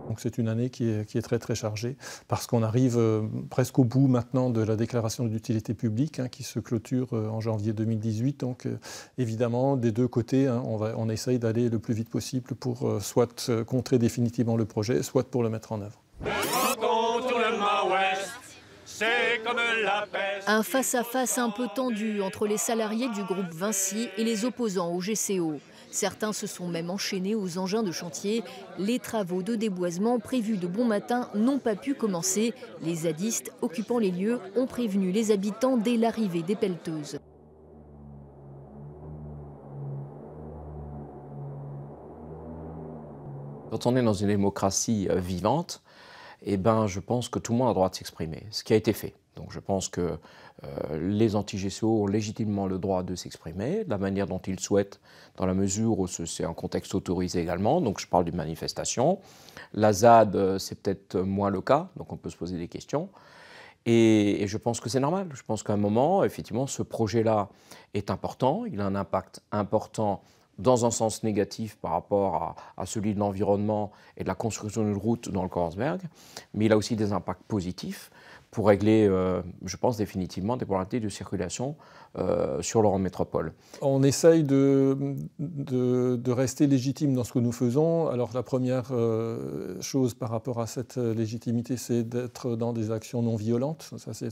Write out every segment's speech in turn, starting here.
Donc c'est une année qui est très très chargée parce qu'on arrive presque au bout maintenant de la déclaration d'utilité publique qui se clôture en janvier 2018. Donc évidemment des deux côtés on essaye d'aller le plus vite possible pour soit contrer définitivement le projet, soit pour le mettre en œuvre. Un face-à-face un peu tendu entre les salariés du groupe Vinci et les opposants au GCO. Certains se sont même enchaînés aux engins de chantier. Les travaux de déboisement prévus de bon matin n'ont pas pu commencer. Les zadistes occupant les lieux ont prévenu les habitants dès l'arrivée des pelleteuses. Quand on est dans une démocratie vivante, je pense que tout le monde a le droit de s'exprimer, ce qui a été fait. Donc je pense que les anti-GCO ont légitimement le droit de s'exprimer, de la manière dont ils souhaitent, dans la mesure où c'est un contexte autorisé également, donc je parle d'une manifestation. La ZAD, c'est peut-être moins le cas, donc on peut se poser des questions. Et je pense que c'est normal. Je pense qu'à un moment, effectivement, ce projet-là est important, il a un impact important dans un sens négatif par rapport à celui de l'environnement et de la construction d'une route dans le Korsberg, mais il a aussi des impacts positifs pour régler, je pense, définitivement des problématiques de circulation sur l'Eurométropole métropole. On essaye de rester légitime dans ce que nous faisons. Alors la première chose par rapport à cette légitimité, c'est d'être dans des actions non violentes. Ça, c'est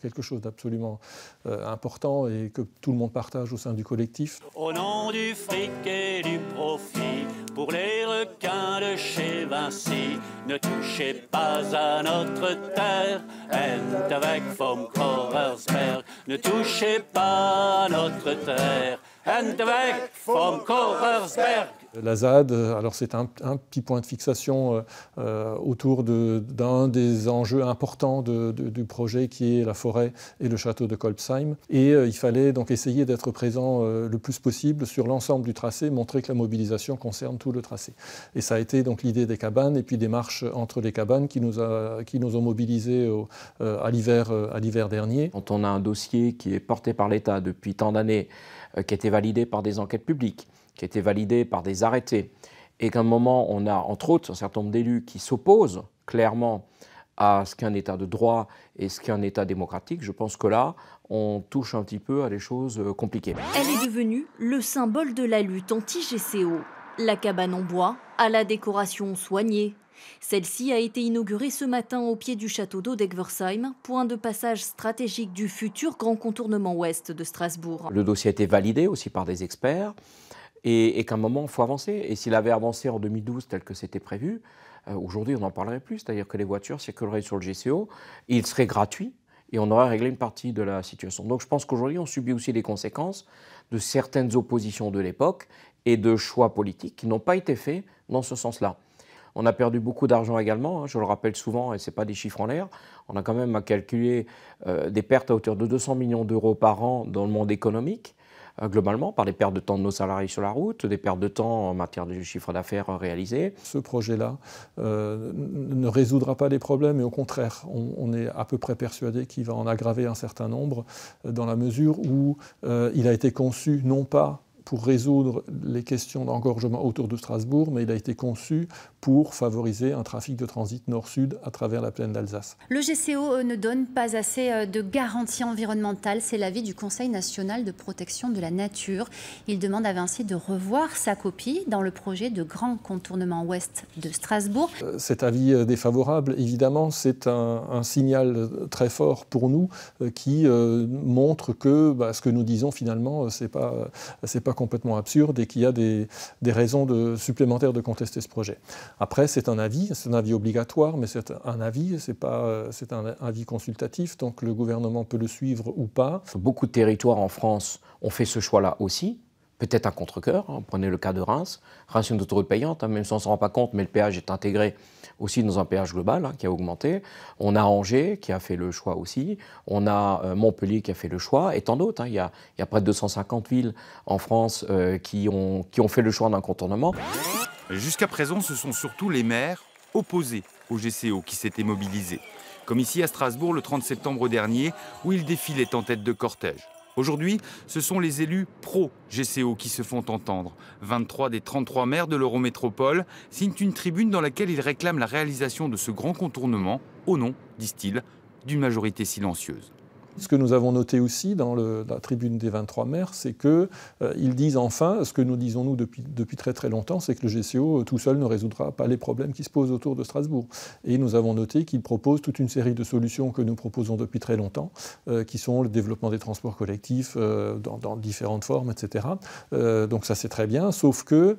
quelque chose d'absolument important et que tout le monde partage au sein du collectif. Au nom du fric et du profit, pour les requins de chez Vinci, ne touchez pas à notre terre. And avec vom Korsberg, ne touchez pas à notre terre. And avec vom Korsberg. La ZAD, alors c'est un petit point de fixation autour d'un des enjeux importants du projet qui est la forêt et le château de Kolbsheim. Et il fallait donc essayer d'être présent le plus possible sur l'ensemble du tracé, montrer que la mobilisation concerne tout le tracé. Et ça a été donc l'idée des cabanes et puis des marches entre les cabanes qui nous ont mobilisés à l'hiver dernier. Quand on a un dossier qui est porté par l'État depuis tant d'années, qui a été validé par des enquêtes publiques, qui a été validé par des arrêtés, et qu'à un moment, on a, entre autres, un certain nombre d'élus qui s'opposent clairement à ce qu'est un État de droit et ce qu'est un État démocratique, je pense que là, on touche un petit peu à des choses compliquées. Elle est devenue le symbole de la lutte anti-GCO. La cabane en bois à la décoration soignée. Celle-ci a été inaugurée ce matin au pied du château d'eau d'Egversheim, point de passage stratégique du futur grand contournement ouest de Strasbourg. Le dossier a été validé aussi par des experts. Et qu'à un moment, il faut avancer. Et s'il avait avancé en 2012 tel que c'était prévu, aujourd'hui, on n'en parlerait plus. C'est-à-dire que les voitures circuleraient sur le GCO, il serait gratuit et on aurait réglé une partie de la situation. Donc je pense qu'aujourd'hui, on subit aussi les conséquences de certaines oppositions de l'époque et de choix politiques qui n'ont pas été faits dans ce sens-là. On a perdu beaucoup d'argent également, je le rappelle souvent, et ce n'est pas des chiffres en l'air. On a quand même à calculer des pertes à hauteur de 200 millions d'euros par an dans le monde économique. Globalement, par des pertes de temps de nos salariés sur la route, des pertes de temps en matière de chiffre d'affaires réalisé. Ce projet-là ne résoudra pas les problèmes, mais au contraire, on est à peu près persuadé qu'il va en aggraver un certain nombre, dans la mesure où il a été conçu non pas pour résoudre les questions d'engorgement autour de Strasbourg, mais il a été conçu pour favoriser un trafic de transit nord-sud à travers la plaine d'Alsace. Le GCO ne donne pas assez de garanties environnementales, c'est l'avis du Conseil national de protection de la nature. Il demande à Vinci de revoir sa copie dans le projet de grand contournement ouest de Strasbourg. Cet avis défavorable, évidemment, c'est un signal très fort pour nous qui montre que ce que nous disons finalement, c'est pas complètement absurde et qu'il y a des raisons supplémentaires de contester ce projet. Après, c'est un avis obligatoire, mais c'est un avis, c'est un avis consultatif, donc le gouvernement peut le suivre ou pas. Beaucoup de territoires en France ont fait ce choix-là aussi, peut-être à contre-cœur. Prenez le cas de Reims. Reims est une autoroute payante, même si on ne s'en rend pas compte, mais le péage est intégré aussi dans un péage global qui a augmenté. On a Angers qui a fait le choix aussi. On a Montpellier qui a fait le choix, et tant d'autres. Il y a près de 250 villes en France qui ont fait le choix d'un contournement. Jusqu'à présent, ce sont surtout les maires opposés au GCO qui s'étaient mobilisés. comme ici à Strasbourg le 30 septembre dernier, où il défilait en tête de cortège. Aujourd'hui, ce sont les élus pro-GCO qui se font entendre. 23 des 33 maires de l'Eurométropole signent une tribune dans laquelle ils réclament la réalisation de ce grand contournement, au nom, disent-ils, d'une majorité silencieuse. Ce que nous avons noté aussi dans la tribune des 23 maires, c'est qu'ils disent enfin, ce que nous disons nous depuis très très longtemps, c'est que le GCO tout seul ne résoudra pas les problèmes qui se posent autour de Strasbourg. Et nous avons noté qu'ils proposent toute une série de solutions que nous proposons depuis très longtemps, qui sont le développement des transports collectifs dans différentes formes, etc. Donc ça c'est très bien, sauf que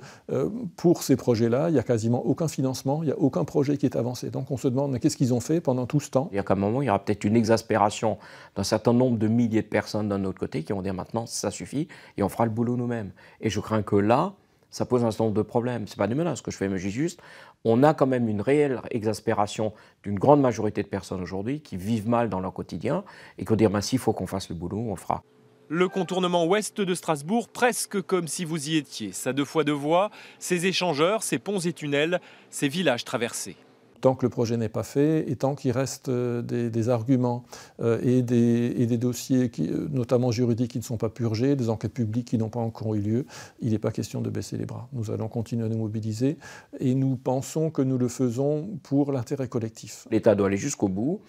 pour ces projets-là, il n'y a quasiment aucun financement, il n'y a aucun projet qui est avancé. Donc on se demande, mais qu'est-ce qu'ils ont fait pendant tout ce temps? Il y a qu'à un moment, il y aura peut-être une exaspération d'un certain nombre de milliers de personnes d'un autre côté qui vont dire maintenant ça suffit et on fera le boulot nous-mêmes. Et je crains que là, ça pose un certain nombre de problèmes. Ce n'est pas des menaces que je fais, mais juste, on a quand même une réelle exaspération d'une grande majorité de personnes aujourd'hui qui vivent mal dans leur quotidien et qui vont dire s'il faut qu'on fasse le boulot, on le fera. Le contournement ouest de Strasbourg, presque comme si vous y étiez. Sa 2 fois 2 voies, ses échangeurs, ses ponts et tunnels, ses villages traversés. Tant que le projet n'est pas fait et tant qu'il reste des arguments et des dossiers, notamment juridiques, qui ne sont pas purgés, des enquêtes publiques qui n'ont pas encore eu lieu, il n'est pas question de baisser les bras. Nous allons continuer à nous mobiliser et nous pensons que nous le faisons pour l'intérêt collectif. L'État doit aller jusqu'au bout.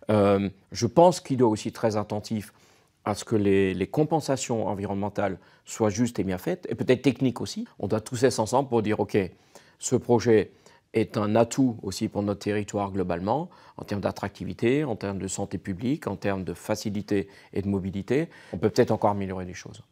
Je pense qu'il doit aussi être très attentif à ce que les compensations environnementales soient justes et bien faites, et peut-être techniques aussi. On doit tous être ensemble pour dire, OK, ce projet est un atout aussi pour notre territoire globalement, en termes d'attractivité, en termes de santé publique, en termes de facilité et de mobilité. On peut peut-être encore améliorer les choses.